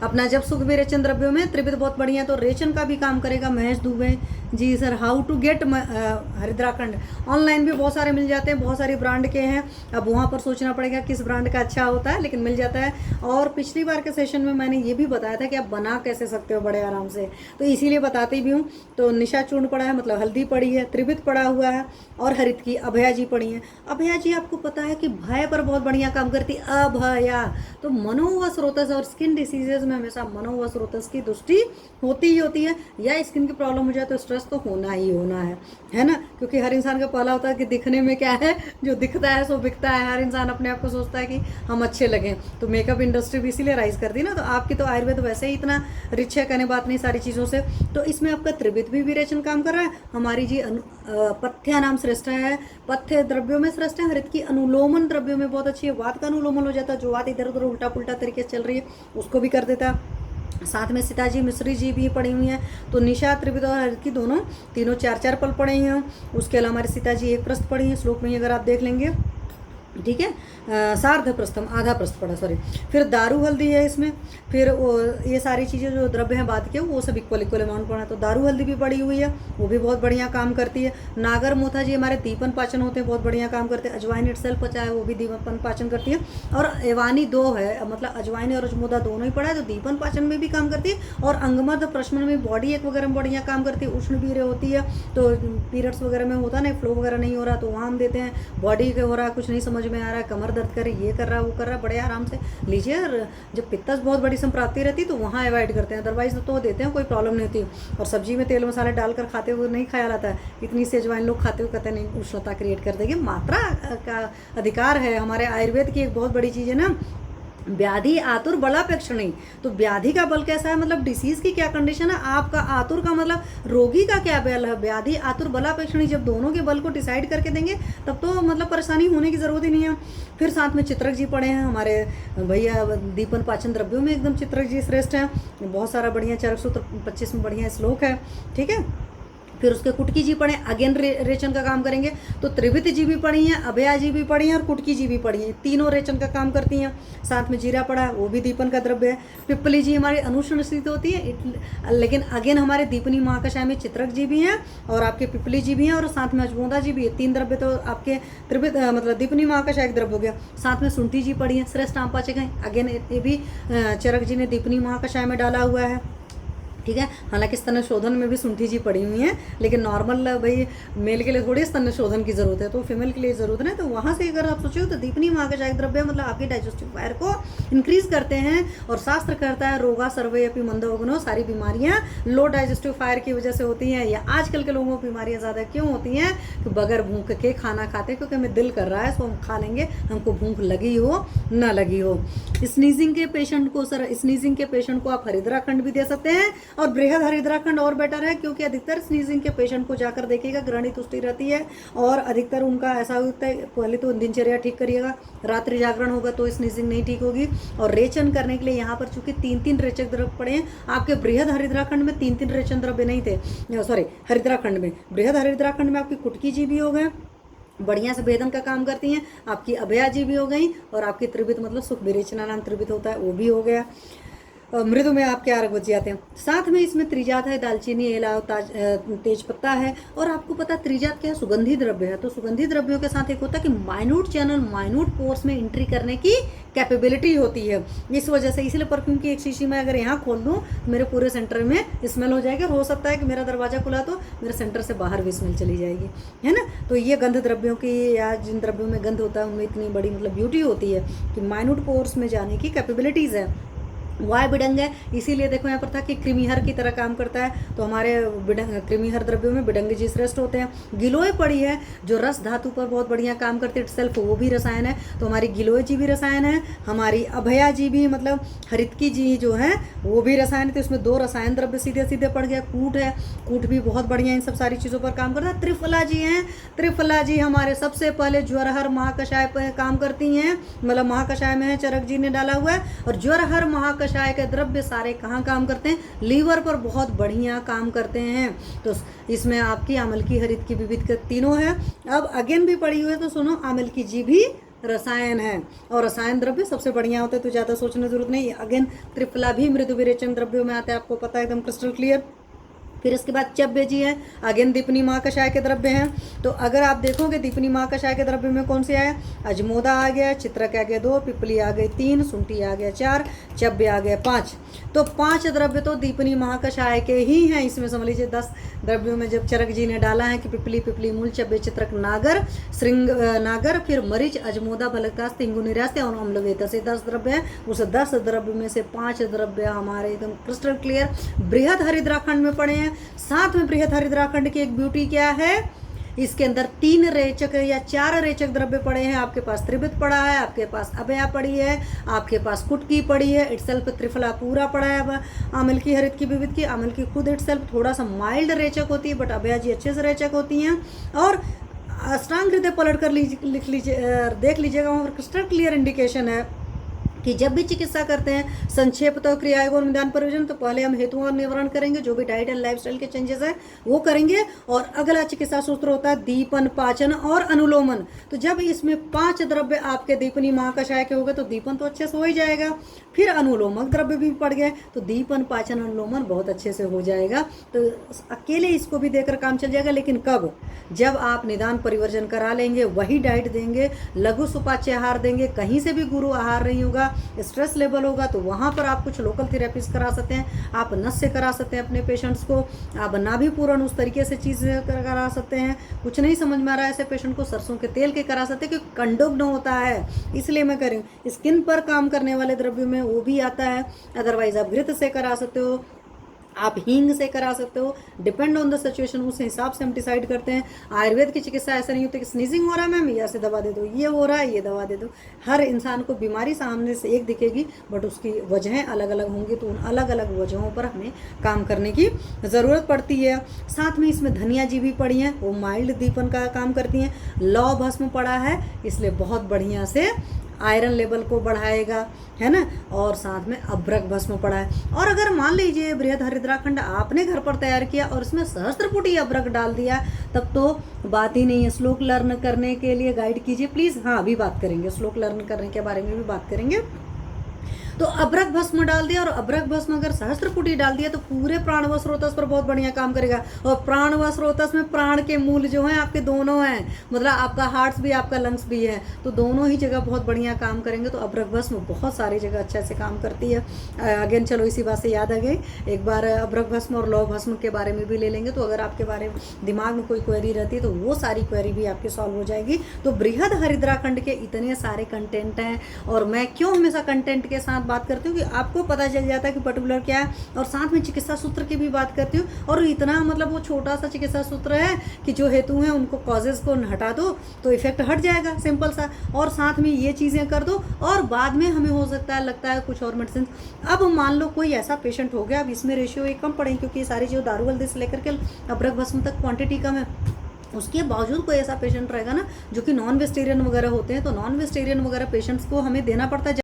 अपना जब सुख विरेचन द्रव्यों में त्रिविध बहुत बढ़िया, तो रेचन का भी काम करेगा Mahesh Dubey ji sir. How to get हरिद्राखंड, ऑनलाइन भी बहुत सारे मिल जाते हैं, बहुत सारी ब्रांड के हैं। अब वहाँ पर सोचना पड़ेगा किस ब्रांड का अच्छा होता है, लेकिन मिल जाता है। और पिछली बार के सेशन में मैंने ये भी बताया था कि आप बना कैसे सकते हो बड़े आराम से, तो इसीलिए बताती भी हूँ। तो निशा चूर्ण पड़ा है, मतलब हल्दी पड़ी है, त्रिविध पड़ा हुआ है, और हरित की अभया जी पड़ी है। अभया जी आपको पता है कि भय पर बहुत बढ़िया काम करती है, अभया। तो मनो व स्रोतस और स्किन डिसीजेज में हमेशा मनो व स्रोतस की दृष्टि होती ही होती है, या स्किन की प्रॉब्लम हो जाए तो स्ट्रेस तो होना ही होना है ना। क्योंकि हर इंसान का पहला होता है कि दिखने में क्या है, जो दिखता है सो बिकता है। हर इंसान अपने आप को सोचता है कि हम अच्छे लगें, तो मेकअप इंडस्ट्री भी इसीलिए राइज करती है ना। तो आपकी तो आयुर्वेद वैसे ही इतना रिच है, कहने बात नहीं सारी चीज़ों से। तो इसमें आपका त्रिविध भी विरेचन काम कर रहा है। हमारी जी पथ्य नाम श्रेष्ठ है, पथ्य द्रव्यों में श्रेष्ठ है। हरित की अनुलोमन द्रव्यों में बहुत अच्छी है, वात का अनुलोमन हो जाता है, जो वात इधर उधर उल्टा पुल्टा तरीके से चल रही है उसको भी कर देता है। साथ में सीताजी मिश्री जी भी पड़ी हुई हैं। तो निशा, त्रिविध और हरित की दोनों तीनों 4-4 पल पड़े हैं। उसके अलावा हमारे सीताजी एक प्रस्थ पड़ी हैं, श्लोक में अगर आप देख लेंगे, ठीक है। सार्ध प्रस्थम, आधा प्रस्थ पड़ा, सॉरी। फिर दारू हल्दी है इसमें, फिर ये सारी चीज़ें जो द्रव्य हैं बात के, वो सब इक्वल इक्वल अमाउंट पड़ा है। तो दारू हल्दी भी पड़ी हुई है, वो भी बहुत बढ़िया काम करती है। नागर मोथा जी हमारे दीपन पाचन होते हैं, बहुत बढ़िया काम करते हैं। अजवाइन इटसेल्फ पचा है, वो भी दीपन पाचन करती है। और एवानी 2 है, मतलब अजवाइन और अजमोदा दोनों ही पड़ा है, तो दीपन पाचन में भी काम करती है। और अंगमद प्रश्न में बॉडी एक वगैरह में बढ़िया काम करती है। उष्ण वीर्य होती है, तो पीरियड्स वगैरह में होता है ना, फ्लो वगैरह नहीं हो रहा, तो वहाँ हम देते हैं। बॉडी के हो रहा, कुछ नहीं समझ में आ रहा है, कमर दर्द करे, ये कर रहा, वो कर रहा, बड़े आराम से लीजिए। और जब पित्तस बहुत बड़ी संप्राप्ति रहती है तो वहाँ अवॉइड करते हैं, अदरवाइज तो देते हैं, कोई प्रॉब्लम नहीं होती। और सब्जी में तेल मसाले डालकर खाते हुए नहीं खाया जाता है, इतनी से अजवाइन लोग खाते हुए कहते हैं नहीं, उष्णता क्रिएट कर देगी। मात्रा का अधिकार है, हमारे आयुर्वेद की एक बहुत बड़ी चीज़ है ना, व्याधि आतुर बलापेक्ष नहीं। तो व्याधि का बल कैसा है, मतलब डिसीज की क्या कंडीशन है, आपका आतुर का मतलब रोगी का क्या बल है। व्याधि आतुर बलापेक्ष नहीं, जब दोनों के बल को डिसाइड करके देंगे तब तो मतलब परेशानी होने की जरूरत ही नहीं है। फिर साथ में चित्रक जी पड़े हैं हमारे भैया, दीपन पाचन द्रव्यों में एकदम चित्रक जी श्रेष्ठ हैं। बहुत सारा बढ़िया चरक सूत्र 25 में बढ़िया श्लोक है, ठीक है। फिर उसके कुटकी जी पढ़े, अगेन रेचन का काम करेंगे। तो त्रिविध जी भी पढ़ी हैं, अभया जी भी पढ़ी हैं, और कुटकी जी भी पढ़ी हैं, तीनों रेचन का काम करती हैं। साथ में जीरा पड़ा है, वो भी दीपन का द्रव्य है। पिपली जी हमारी अनुष्ण स्थित होती है, लेकिन अगेन हमारे दीपनी महाकषाय में चित्रक जी भी हैं, और आपके पिपली जी भी हैं, और साथ में अजमोदा जी भी है। 3 द्रव्य तो आपके त्रिविध मतलब दीपनी महाकषाय एक द्रव्य हो गया। साथ में सुंठी जी पड़ी है, श्रेष्ठ आमपाचक हैं, अगेन ये भी चरक जी ने दीपनी महाकषाय में डाला हुआ है, ठीक है। हालांकि स्तन शोधन में भी सुंठी जी पड़ी हुई हैं, लेकिन नॉर्मल भाई मेल के लिए थोड़ी स्तन शोधन की जरूरत है, तो फीमेल के लिए जरूरत है। तो वहाँ से अगर आप सोचो तो दीपनी महाकषाय द्रव्य मतलब आपके डाइजेस्टिव फायर को इंक्रीज करते हैं। और शास्त्र कहता है रोगा सर्वे अपि मंदोग्नो, सारी बीमारियाँ लो डाइजेस्टिव फायर की वजह से होती हैं। या आजकल के लोगों को बीमारियाँ ज़्यादा क्यों होती हैं, कि बगैर भूख के खाना खाते हैं, क्योंकि हमें दिल कर रहा है तो हम खा लेंगे, हमको भूख लगी हो ना लगी हो। स्नीजिंग के पेशेंट को सर, स्नीजिंग के पेशेंट को आप हरिद्राखंड भी दे सकते हैं, और बृहद हरिद्राखंड और बेटर है, क्योंकि अधिकतर स्नीजिंग के पेशेंट को जाकर देखिएगा ग्रहणी तुष्टि रहती है, और अधिकतर उनका ऐसा होता है, पहले तो दिनचर्या ठीक करिएगा, रात्रि जागरण होगा तो स्नीजिंग नहीं ठीक होगी। और रेचन करने के लिए यहाँ पर चूंकि 3-3 रेचक द्रव्य पड़े हैं, आपके बृहद हरिद्राखंड में 3-3 रेचन द्रव्य नहीं थे, सॉरी हरिद्राखंड में, बृहद हरिद्राखंड में आपकी कुटकी जी भी हो गए, बढ़िया से भेदन का काम करती हैं, आपकी अभया जी भी हो गई, और आपकी त्रिविध मतलब सुख विरेचना नाम त्रिविध होता है, वो भी हो गया। मृदु में आपके आरग बच जाते हैं। साथ में इसमें त्रिजात है, दालचीनी, इलाव, तेज पत्ता है। और आपको पता त्रिजात क्या है, सुगंधी द्रव्य है। तो सुगंधी द्रव्यों के साथ एक होता है कि माइन्यूट चैनल, माइन्यूट पोर्स में एंट्री करने की कैपेबिलिटी होती है। इस वजह से इसलिए परफ्यूम की एक शीशी में अगर यहाँ खोल दूँ मेरे पूरे सेंटर में स्मेल हो जाएगी। हो सकता है कि मेरा दरवाजा खुला तो मेरे सेंटर से बाहर भी स्मेल चली जाएगी, है ना। तो ये गंध द्रव्यों की, या जिन द्रव्यों में गंध होता है उनमें इतनी बड़ी मतलब ब्यूटी होती है कि माइन्यूट पोर्स में जाने की कैपेबिलिटीज़ है। वाय बिडंग है, इसीलिए देखो यहाँ पर था कि कृमिहर की तरह काम करता है। तो हमारे कृमिहर द्रव्यों में बिडंग जी श्रेष्ठ होते हैं। गिलोय पड़ी है जो रस धातु पर बहुत बढ़िया काम करती है, इटसेल्फ वो भी रसायन है। तो हमारी गिलोय जी भी रसायन है, हमारी अभया जी भी मतलब हरितकी जी जो है वो भी रसायन है। तो इसमें 2 रसायन द्रव्य सीधे सीधे पड़ गया। कूट है, कूट भी बहुत बढ़िया इन सब सारी चीज़ों पर काम करता है। त्रिफला जी हैं, त्रिफला जी हमारे सबसे पहले ज्वरहर महाकषाय पर काम करती हैं, मतलब महाकषाय में है, चरक जी ने डाला हुआ है। और ज्वरहर महाकषाय के द्रव्य सारे कहाँ काम करते हैं, लीवर पर बहुत बढ़िया काम करते हैं। तो इसमें आपकी आमल की, हरित की, विविध के तीनों है। अब अगेन भी पड़ी हुई है, तो सुनो, आमल की जी भी रसायन है, और रसायन द्रव्य सबसे बढ़िया होते हैं, तो ज़्यादा सोचने की जरूरत नहीं। अगेन त्रिफला भी मृदु विरेचन द्रव्यों में आते हैं, आपको पता है एकदम क्रिस्टल क्लियर। फिर इसके बाद चब्बे जी है, अगेन दीपनी महाकषाय के द्रव्य हैं। तो अगर आप देखोगे दीपनी महाकषाय के द्रव्य में कौन से आए, अजमोदा आ गया, चित्रक आ गया 2, पिपली आ गई 3, शुंठी आ गया 4, चब्बे आ गया 5। तो 5 द्रव्य तो दीपनी महाकषाय के ही हैं। इसमें समझ लीजिए 10 द्रव्यों में जब चरक जी ने डाला है कि पिपली, पिपली मूल, चब्बे, चित्रक, नागर, श्रृंग नागर, फिर मरीच, अजमोदा, बलकास्थ, इंगु, निरास्ते और अम्लवेत से 10 द्रव्य हैं। उस 10 द्रव्य में से 5 द्रव्य हमारे एकदम क्रिस्टल क्लियर बृहद हरिद्राखंड में पड़े हैं। साथ में बृहद हरिद्राखंड की एक ब्यूटी क्या है, इसके अंदर 3 रेचक या 4 रेचक द्रव्य पड़े हैं। आपके पास त्रिविद पड़ा है, आपके पास अभया पड़ी है, आपके पास कुटकी पड़ी है, इटसेल्फ त्रिफला पूरा पड़ा है। अब आमिल की, हरित की, विविध की, आमिल की खुद इटसेल्फ थोड़ा सा माइल्ड रेचक होती है, बट अभया जी अच्छे से रेचक होती हैं। और अष्टांग हृदय पलट कर लिख लीजिए, देख लीजिएगा, वहाँ पर क्रिस्टल क्लियर इंडिकेशन है कि जब भी चिकित्सा करते हैं संक्षेप तो क्रियायोग और निदान परिवर्जन, तो पहले हम हेतुओं और निवारण करेंगे, जो भी डाइट एंड लाइफस्टाइल के चेंजेस है वो करेंगे। और अगला चिकित्सा सूत्र होता है दीपन, पाचन और अनुलोमन। तो जब इसमें 5 द्रव्य आपके दीपनी महाकषाय के हो गए तो दीपन तो अच्छे से हो ही जाएगा। फिर अनुलोमक द्रव्य भी पड़ गए तो दीपन, पाचन, अनुलोमन बहुत अच्छे से हो जाएगा। तो अकेले इसको भी देकर काम चल जाएगा, लेकिन कब, जब आप निदान परिवर्जन करा लेंगे, वही डाइट देंगे, लघु सुपाच्य आहार देंगे, कहीं से भी गुरु आहार नहीं होगा, स्ट्रेस लेवल होगा, तो वहाँ पर आप कुछ लोकल थेरेपीज करा सकते हैं, आप नस से करा सकते हैं अपने पेशेंट्स को, आप नाभि पूरण उस तरीके से चीज़ करा सकते हैं। कुछ नहीं समझ में आ रहा है ऐसे पेशेंट को सरसों के तेल के करा सकते हैं, क्योंकि कंडोग्न होता है, इसलिए मैं करूँ। स्किन पर काम करने वाले द्रव्यों में वो भी आता है। अदरवाइज आप घृत से करा सकते हो, आप हींग से करा सकते हो, डिपेंड ऑन द सिचुएशन, उस हिसाब से हम डिसाइड करते हैं। आयुर्वेद की चिकित्सा ऐसा नहीं होती कि स्नीजिंग हो रहा है मैम ये से दवा दे दो, ये हो रहा है ये दवा दे दो। हर इंसान को बीमारी सामने से एक दिखेगी, बट उसकी वजहें अलग अलग होंगी, तो उन अलग अलग वजहों पर हमें काम करने की ज़रूरत पड़ती है। साथ में इसमें धनिया जी भी पड़ी हैं, वो माइल्ड दीपन का काम करती हैं। लौ भस्म पड़ा है, इसलिए बहुत बढ़िया से आयरन लेवल को बढ़ाएगा, है ना। और साथ में अभ्रक भस्म पड़ा है। और अगर मान लीजिए बृहद हरिद्राखंड आपने घर पर तैयार किया और इसमें सहस्त्रपुटी अभ्रक डाल दिया, तब तो बात ही नहीं है। श्लोक लर्न करने के लिए गाइड कीजिए प्लीज़। हाँ, अभी बात करेंगे, श्लोक लर्न करने के बारे में भी बात करेंगे। तो अभ्रक भस्म डाल दिया, और अभ्रक भस्म अगर सहस्त्रपुटी डाल दिया तो पूरे प्राण व स्रोतस पर बहुत बढ़िया काम करेगा। और प्राण व स्रोतस में प्राण के मूल जो हैं आपके दोनों हैं, मतलब आपका हार्ट भी आपका लंग्स भी है, तो दोनों ही जगह बहुत बढ़िया काम करेंगे। तो अभ्रक भस्म बहुत सारी जगह अच्छे से काम करती है। अगेन चलो इसी बात से याद आ गई, एक बार अभ्रक भस्म और लौ भस्म के बारे में भी ले लेंगे। तो अगर आपके बारे में दिमाग में कोई क्वेरी रहती है तो वो सारी क्वेरी भी आपकी सॉल्व हो जाएगी। तो बृहद हरिद्राखंड के इतने सारे कंटेंट हैं, और मैं क्यों हमेशा कंटेंट के साथ बात करती हूँ कि आपको पता चल जाता है कि पर्टिकुलर क्या है, और साथ में चिकित्सा सूत्र की भी बात करती हूँ। और इतना मतलब वो छोटा सा चिकित्सा सूत्र है कि जो हेतु हैं उनको कॉजेज को हटा दो तो इफेक्ट हट जाएगा, सिंपल सा। और साथ में ये चीज़ें कर दो, और बाद में हमें हो सकता है लगता है कुछ और मेडिसिन। अब मान लो कोई ऐसा पेशेंट हो गया, अब इसमें रेशियो एक कम पड़े, क्योंकि ये सारी जो दारू हल्दी से लेकर के अभ्रक भस्म तक क्वांटिटी कम है। उसके बावजूद कोई ऐसा पेशेंट रहेगा ना जो कि नॉन वेजिटेरियन वगैरह होते हैं, तो नॉन वेजिटेरियन वगैरह पेशेंट्स को हमें देना पड़ता है